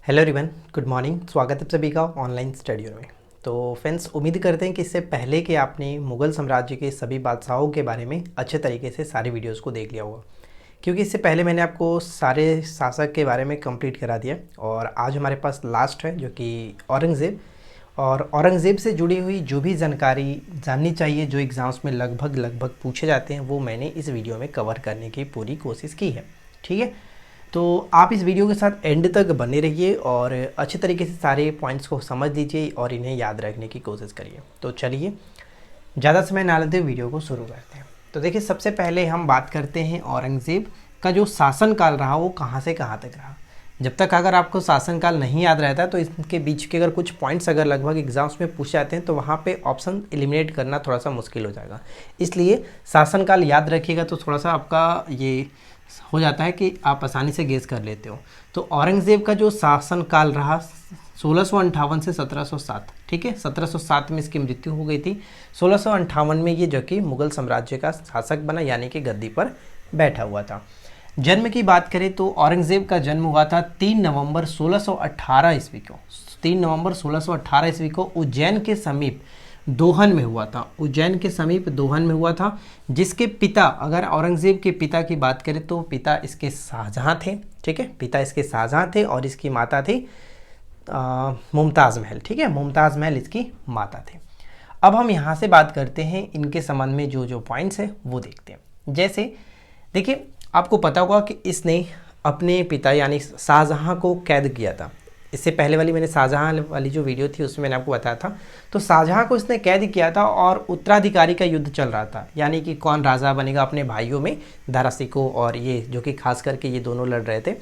Hello everyone, good morning. स्वागत है सभी का ऑनलाइन स्टडी में। तो फ्रेंड्स, उम्मीद करते हैं कि इससे पहले कि आपने मुग़ल साम्राज्य के सभी बादशाहों के बारे में अच्छे तरीके से सारी वीडियोस को देख लिया होगा, क्योंकि इससे पहले मैंने आपको सारे शासक के बारे में कंप्लीट करा दिया। और आज हमारे पास लास्ट है जो कि औरंगज़ेब। और औरंगज़ेब से जुड़ी हुई जो भी जानकारी जाननी चाहिए, जो एग्ज़ाम्स में लगभग पूछे जाते हैं, वो मैंने इस वीडियो में कवर करने की पूरी कोशिश की है। ठीक है, तो आप इस वीडियो के साथ एंड तक बने रहिए और अच्छे तरीके से सारे पॉइंट्स को समझ लीजिए और इन्हें याद रखने की कोशिश करिए। तो चलिए, ज़्यादा समय ना लेते वीडियो को शुरू करते हैं। तो देखिए, सबसे पहले हम बात करते हैं औरंगज़ेब का जो शासनकाल रहा वो कहाँ से कहाँ तक रहा। जब तक अगर आपको शासनकाल नहीं याद रहता तो इसके बीच के अगर कुछ पॉइंट्स अगर लगभग एग्जाम्स में पूछ जाते हैं तो वहाँ पे ऑप्शन एलिमिनेट करना थोड़ा सा मुश्किल हो जाएगा। इसलिए शासनकाल याद रखिएगा तो थोड़ा सा आपका ये हो जाता है कि आप आसानी से गेस कर लेते हो। तो औरंगज़ेब का जो शासनकाल रहा 1658 से 1707, ठीक है, 1707 में इसकी मृत्यु हो गई थी। 1658 में ये जो कि मुग़ल साम्राज्य का शासक बना, यानी कि गद्दी पर बैठा हुआ था। जन्म की बात करें तो औरंगज़ेब का जन्म हुआ था 3 नवंबर 1618 ईस्वी को। 3 नवंबर 1618 ईस्वी को उज्जैन के समीप दोहन में हुआ था। उज्जैन के समीप दोहन में हुआ था, जिसके पिता, अगर औरंगज़ेब के पिता की बात करें तो पिता इसके शाहजहाँ थे। ठीक है, पिता इसके शाहजहाँ थे और इसकी माता थी मुमताज़ महल। ठीक है, मुमताज़ महल इसकी माता थे। अब हम यहाँ से बात करते हैं इनके संबंध में जो जो पॉइंट्स है वो देखते हैं। जैसे देखिए, आपको पता होगा कि इसने अपने पिता यानी शाहजहाँ को कैद किया था। इससे पहले वाली मैंने शाहजहाँ वाली जो वीडियो थी उसमें मैंने आपको बताया था। तो शाहजहाँ को इसने कैद किया था और उत्तराधिकारी का युद्ध चल रहा था, यानी कि कौन राजा बनेगा अपने भाइयों में, दारा सिकोह और ये जो कि खास करके ये दोनों लड़ रहे थे।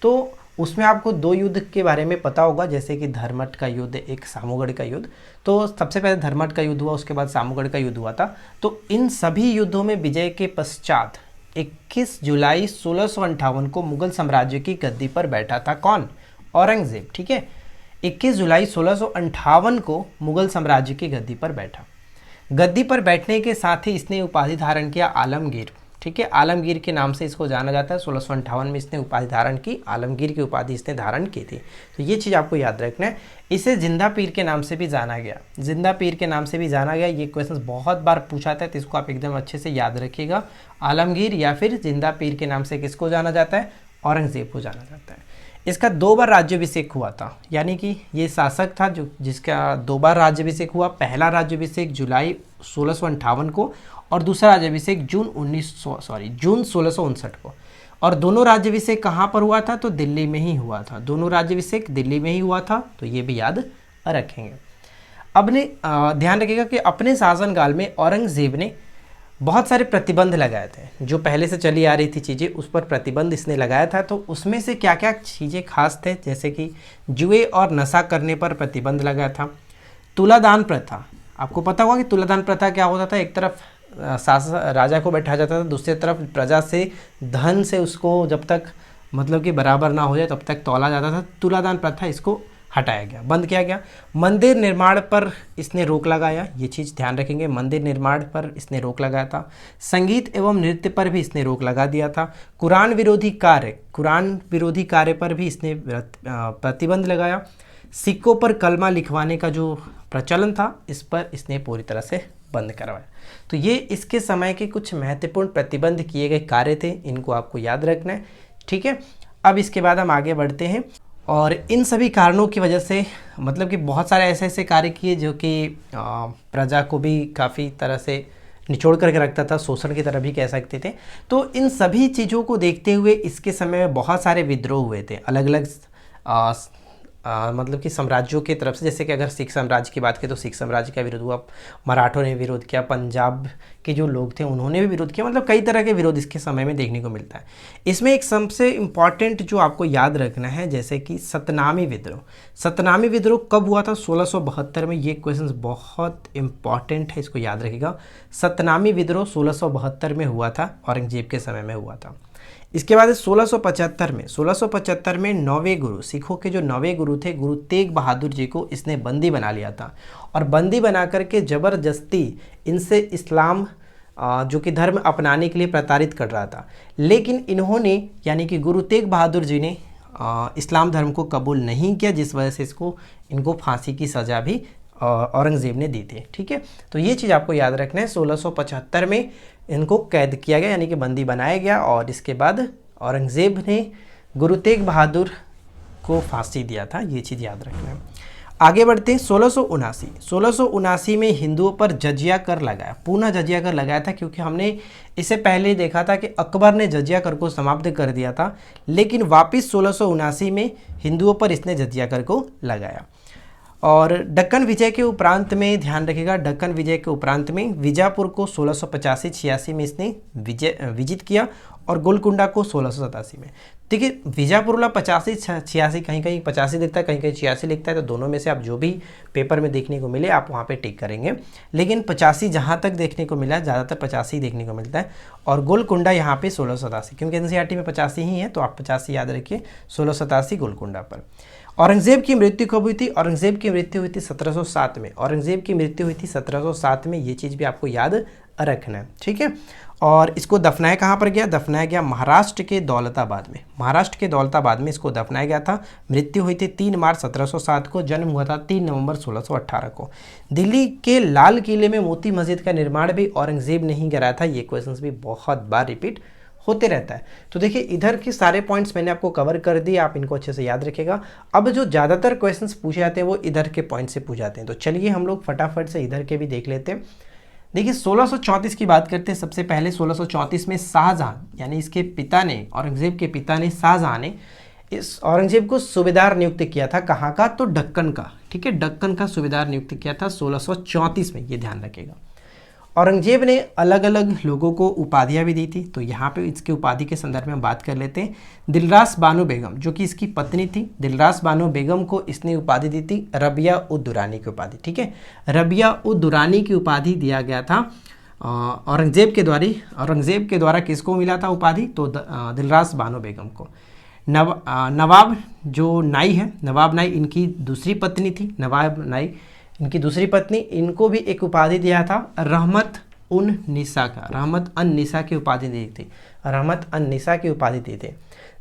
तो उसमें आपको दो युद्ध के बारे में पता होगा, जैसे कि धर्मट का युद्ध, एक सामूगढ़ का युद्ध। तो सबसे पहले धर्मट का युद्ध हुआ, उसके बाद सामूगढ़ का युद्ध हुआ था। तो इन सभी युद्धों में विजय के पश्चात 21 जुलाई 1658 को मुगल साम्राज्य की गद्दी पर बैठा था कौन? औरंगज़ेब। ठीक है, 21 जुलाई 1658 को मुगल साम्राज्य की गद्दी पर बैठा। गद्दी पर बैठने के साथ ही इसने उपाधि धारण किया आलमगीर। ठीक है, आलमगीर के नाम से इसको जाना जाता है। 1658 में इसने उपाधि धारण की, आलमगीर की उपाधि इसने धारण की थी। तो ये चीज़ आपको याद रखना है। इसे जिंदा पीर के नाम से भी जाना गया, जिंदा पीर के नाम से भी जाना गया। ये क्वेश्चन बहुत बार पूछा था, तो इसको आप एकदम अच्छे से याद रखिएगा। आलमगीर या फिर जिंदा पीर के नाम से किसको जाना जाता है? औरंगज़ेब को जाना जाता है। इसका 2 बार राज्याभिषेक हुआ था, यानी कि ये शासक था जो जिसका 2 बार राज्याभिषेक हुआ। पहला राज्याभिषेक जुलाई 1658 को और दूसरा राज्याभिषेक जून 1659 को। और दोनों राज्याभिषेक कहाँ पर हुआ था? तो दिल्ली में ही हुआ था। दोनों राज्याभिषेक दिल्ली में ही हुआ था, तो ये भी याद रखेंगे। अपने ध्यान रखिएगा कि अपने शासनकाल में औरंगज़ेब ने बहुत सारे प्रतिबंध लगाए थे। जो पहले से चली आ रही थी चीज़ें, उस पर प्रतिबंध इसने लगाया था। तो उसमें से क्या क्या चीज़ें खास थे, जैसे कि जुए और नशा करने पर प्रतिबंध लगाया था। तुलादान प्रथा, आपको पता होगा कि तुलादान प्रथा क्या होता था। एक तरफ राजा को बैठा जाता था, दूसरी तरफ प्रजा से धन से उसको जब तक मतलब कि बराबर ना हो जाए तब तक तौला जाता था। तुलादान प्रथा, इसको हटाया गया, बंद किया गया। मंदिर निर्माण पर इसने रोक लगाया, ये चीज़ ध्यान रखेंगे। मंदिर निर्माण पर इसने रोक लगाया था। संगीत एवं नृत्य पर भी इसने रोक लगा दिया था। कुरान विरोधी कार्य पर भी इसने प्रतिबंध लगाया। सिक्कों पर कलमा लिखवाने का जो प्रचलन था, इस पर इसने पूरी तरह से बंद करवाया। तो ये इसके समय के कुछ महत्वपूर्ण प्रतिबंध किए गए कार्य थे, इनको आपको याद रखना है। ठीक है, अब इसके बाद हम आगे बढ़ते हैं। और इन सभी कारणों की वजह से मतलब कि बहुत सारे ऐसे ऐसे कार्य किए जो कि प्रजा को भी काफ़ी तरह से निचोड़ करके रखता था, शोषण की तरह भी कह सकते थे। तो इन सभी चीज़ों को देखते हुए इसके समय में बहुत सारे विद्रोह हुए थे अलग अलग मतलब कि साम्राज्यों की तरफ से। जैसे कि अगर सिख साम्राज्य की बात करें तो सिख साम्राज्य का विरोध हुआ, मराठों ने विरोध किया, पंजाब के जो लोग थे उन्होंने भी विरोध किया। मतलब कई तरह के विरोध इसके समय में देखने को मिलता है। इसमें एक सबसे इम्पॉर्टेंट जो आपको याद रखना है, जैसे कि सतनामी विद्रोह। सतनामी विद्रोह कब हुआ था? 1672 में। ये क्वेश्चन बहुत इंपॉर्टेंट है, इसको याद रखिएगा। सतनामी विद्रोह 1672 में हुआ था, औरंगजेब के समय में हुआ था। इसके बाद 1675 में 9वें गुरु, सिखों के जो 9वें गुरु थे, गुरु तेग बहादुर जी को इसने बंदी बना लिया था। और बंदी बना करके ज़बरदस्ती इनसे इस्लाम जो कि धर्म अपनाने के लिए प्रताड़ित कर रहा था। लेकिन इन्होंने यानी कि गुरु तेग बहादुर जी ने इस्लाम धर्म को कबूल नहीं किया, जिस वजह से इनको फांसी की सज़ा भी औरंगज़ेब ने दी थी। ठीक है, तो ये चीज़ आपको याद रखना है। 1675 में इनको कैद किया गया, यानी कि बंदी बनाया गया, और इसके बाद औरंगज़ेब ने गुरु तेग बहादुर को फांसी दिया था। ये चीज़ याद रखना है। आगे बढ़ते हैं। 1679 में हिंदुओं पर जजिया कर लगाया, पुनः जजिया कर लगाया था, क्योंकि हमने इससे पहले देखा था कि अकबर ने जजिया कर को समाप्त कर दिया था, लेकिन वापस 1679 में हिंदुओं पर इसने जजिया कर को लगाया। और दक्कन विजय के उपरांत में ध्यान रखिएगा, दक्कन विजय के उपरांत में विजापुर को 1685-86 में इसने विजित किया, और गोलकुंडा को 1687 में। देखिए, विजापुर वाला 85-86, कहीं कहीं 85 लिखता है, कहीं कहीं 86 लिखता है, तो दोनों में से आप जो भी पेपर में देखने को मिले आप वहाँ पे टिक करेंगे, लेकिन 85 जहाँ तक देखने को मिला, ज़्यादातर 85 देखने को मिलता है। और गोलकुंडा यहाँ पे 1687, क्योंकि एनसीईआरटी में 85 ही है, तो आप 85 याद रखिए, 1687 गोलकुंडा पर। औरंगज़ेब की मृत्यु कब हुई थी? औरंगज़ेब की मृत्यु हुई थी 1707 में। औरंगज़ेब की मृत्यु हुई थी 1707 में, ये चीज़ भी आपको याद रखना है। ठीक है, और इसको दफनाया कहाँ पर गया? दफनाया गया महाराष्ट्र के दौलताबाद में। महाराष्ट्र के दौलताबाद में इसको दफनाया गया था। मृत्यु हुई थी 3 मार्च 1707 को, जन्म हुआ था 3 नवंबर 1618 को। दिल्ली के लाल किले में मोती मस्जिद का निर्माण भी औरंगज़ेब ने ही कराया था। ये क्वेश्चंस भी बहुत बार रिपीट होते रहता है। तो देखिए, इधर के सारे पॉइंट्स मैंने आपको कवर कर दिए, आप इनको अच्छे से याद रखिएगा। अब जो ज़्यादातर क्वेश्चंस पूछे जाते हैं वो इधर के पॉइंट से पूछे जाते हैं, तो चलिए हम लोग फटाफट से इधर के भी देख लेते हैं। देखिए, 1634 की बात करते हैं। सबसे पहले 1634 में शाहजहां, यानी इसके पिता ने, औरंगज़ेब के पिता ने, शाहजहां ने इस औरंगज़ेब को सूबेदार नियुक्त किया था। कहाँ का? तो दक्कन का। ठीक है, दक्कन का सूबेदार नियुक्त किया था 1634 में, ये ध्यान रखिएगा। औरंगज़ेब ने अलग अलग लोगों को उपाधियाँ भी दी थी, तो यहाँ पे इसके उपाधि के संदर्भ में हम बात कर लेते हैं। दिलरास बानो बेगम, जो कि इसकी पत्नी थी, दिलरास बानो बेगम को इसने उपाधि दी थी रबिया उद दुरानी की उपाधि। ठीक है, रबिया उद दुरानी की उपाधि दिया गया था औरंगज़ेब के द्वारा किसको मिला था उपाधि? तो दिलरास बानो बेगम को। नवाब जो नाई है, नवाब नाई इनकी दूसरी पत्नी थी, नवाब नाई इनकी दूसरी पत्नी, इनको भी एक उपाधि दिया था रहमत उन निसा का, रहमत अन निसा की उपाधि दी थी, रहमत अन निसा की उपाधि दी थी।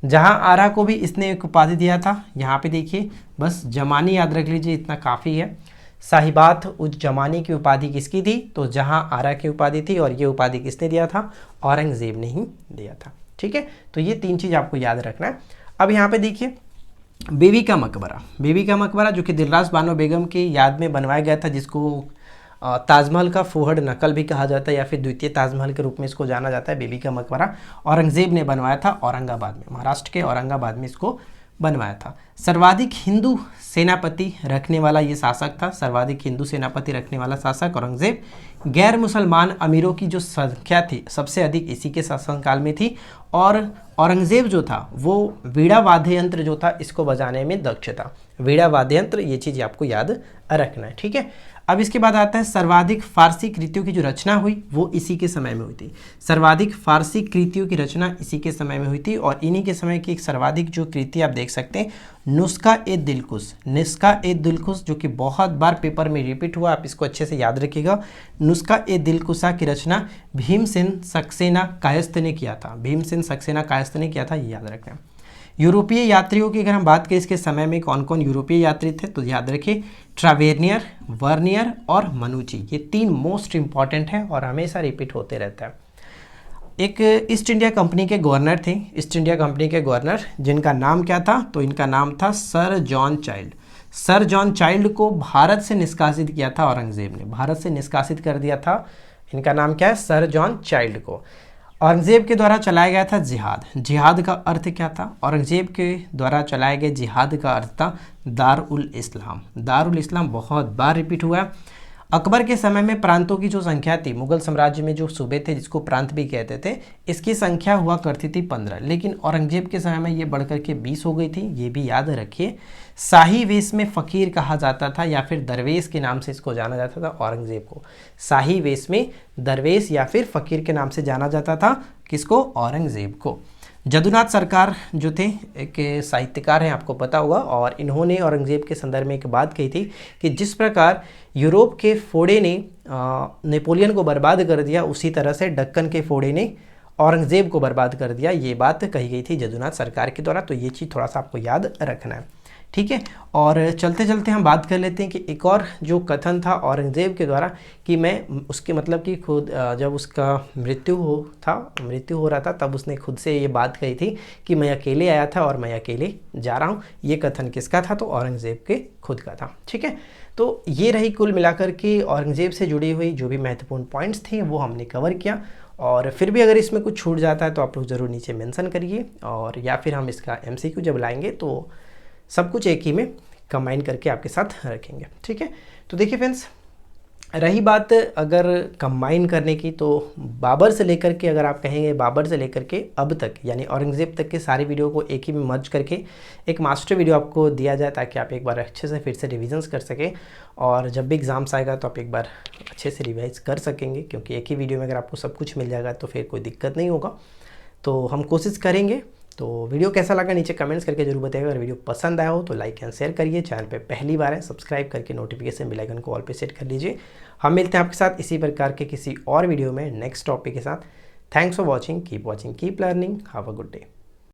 जहां आरा को भी इसने एक उपाधि दिया था। यहाँ पे देखिए, बस जमानी याद रख लीजिए, इतना काफ़ी है। साहिबात उज जमानी की उपाधि किसकी थी? तो जहां आरा की उपाधि थी, और ये उपाधि किसने दिया था? औरंगज़ेब ने ही दिया था। ठीक है, तो ये 3 चीज़ आपको याद रखना है। अब यहाँ पे देखिए, बीबी का मकबरा जो कि दिलरास बानो बेगम की याद में बनवाया गया था, जिसको ताजमहल का फुहड़ नकल भी कहा जाता है, या फिर द्वितीय ताजमहल के रूप में इसको जाना जाता है। बीबी का मकबरा औरंगज़ेब ने बनवाया था औरंगाबाद में, महाराष्ट्र के औरंगाबाद में इसको बनवाया था। सर्वाधिक हिंदू सेनापति रखने वाला ये शासक था, सर्वाधिक हिंदू सेनापति रखने वाला शासक औरंगज़ेब। गैर मुसलमान अमीरों की जो संख्या थी सबसे अधिक इसी के शासनकाल में थी, और औरंगज़ेब जो था वो वीणा वाद्य यंत्र जो था इसको बजाने में दक्ष था। वीणा वाद्य यंत्र, ये चीज़ आपको याद रखना है। ठीक है, अब इसके बाद आता है सर्वाधिक फारसी कृतियों की जो रचना हुई वो इसी के समय में हुई थी। सर्वाधिक फारसी कृतियों की रचना इसी के समय में हुई थी, और इन्हीं के समय की एक सर्वाधिक जो कृति आप देख सकते हैं, नुस्खा ए दिलकुश, जो कि बहुत बार पेपर में रिपीट हुआ, आप इसको अच्छे से याद रखिएगा। नुस्खा ए दिलकुशा की रचना भीमसेन सक्सेना कायस्थ ने किया था, भीमसेन सक्सेना कायस्थ ने किया था, ये याद रखना। यूरोपीय यात्रियों की अगर हम बात करें इसके समय में कौन कौन यूरोपीय यात्री थे, तो याद रखिए ट्रावेनियर, वर्नियर और मनुची, ये 3 मोस्ट इंपॉर्टेंट हैं और हमेशा रिपीट होते रहता है। एक ईस्ट इंडिया कंपनी के गवर्नर थे, ईस्ट इंडिया कंपनी के गवर्नर, जिनका नाम क्या था? तो इनका नाम था sir John child. Sir John child को भारत से निष्कासित किया था औरंगज़ेब ने, भारत से निष्कासित कर दिया था। इनका नाम क्या है? सर जॉन चाइल्ड को। औरंगज़ेब के द्वारा चलाया गया था जिहाद। जिहाद का अर्थ क्या था? औरंगज़ेब के द्वारा चलाए गए जिहाद का अर्थ था दारुल इस्लाम। दारुल इस्लाम बहुत बार रिपीट हुआ। अकबर के समय में प्रांतों की जो संख्या थी, मुगल साम्राज्य में जो सूबे थे जिसको प्रांत भी कहते थे, इसकी संख्या हुआ करती थी 15, लेकिन औरंगज़ेब के समय में ये बढ़कर के 20 हो गई थी, ये भी याद रखिए। शाही वेश में फ़कीर कहा जाता था, या फिर दरवेश के नाम से इसको जाना जाता था औरंगज़ेब को। शाही वेश में दरवेश या फिर फ़कीर के नाम से जाना जाता था, किसको? औरंगज़ेब को। जदुनाथ सरकार जो थे एक साहित्यकार हैं, आपको पता होगा, और इन्होंने औरंगज़ेब के संदर्भ में एक बात कही थी कि जिस प्रकार यूरोप के फोड़े ने नेपोलियन को बर्बाद कर दिया, उसी तरह से दक्कन के फोड़े ने औरंगज़ेब को बर्बाद कर दिया, ये बात कही गई थी यदुनाथ सरकार के द्वारा। तो ये चीज़ थोड़ा सा आपको याद रखना है, ठीक है। और चलते चलते हम बात कर लेते हैं कि एक और जो कथन था औरंगज़ेब के द्वारा कि मैं उसके मतलब कि खुद जब उसका मृत्यु हो रहा था तब उसने खुद से ये बात कही थी कि मैं अकेले आया था और मैं अकेले जा रहा हूँ। ये कथन किसका था? तो औरंगज़ेब के खुद का था, ठीक है। तो ये रही कुल मिलाकर के औरंगज़ेब से जुड़ी हुई जो भी महत्वपूर्ण पॉइंट्स थे वो हमने कवर किया। और फिर भी अगर इसमें कुछ छूट जाता है तो आप लोग ज़रूर नीचे मेंशन करिए, और या फिर हम इसका MCQ जब लाएंगे तो सब कुछ एक ही में कंबाइन करके आपके साथ रखेंगे, ठीक है। तो देखिए फ्रेंड्स, रही बात अगर कंबाइन करने की, तो बाबर से लेकर के अगर आप कहेंगे बाबर से लेकर के अब तक यानी औरंगज़ेब तक के सारी वीडियो को एक ही में मर्ज करके एक मास्टर वीडियो आपको दिया जाए ताकि आप एक बार अच्छे से फिर से रिविजन्स कर सकें, और जब भी एग्ज़ाम्स आएगा तो आप एक बार अच्छे से रिवाइज कर सकेंगे, क्योंकि एक ही वीडियो में अगर आपको सब कुछ मिल जाएगा तो फिर कोई दिक्कत नहीं होगा। तो हम कोशिश करेंगे। तो वीडियो कैसा लगा नीचे कमेंट्स करके जरूर बताइएगा। अगर वीडियो पसंद आया हो तो लाइक एंड शेयर करिए। चैनल पे पहली बार है सब्सक्राइब करके नोटिफिकेशन बेल आइकन को ऑल पे सेट कर लीजिए। हम मिलते हैं आपके साथ इसी प्रकार के किसी और वीडियो में नेक्स्ट टॉपिक के साथ। Thanks for watching, keep learning, have a good day.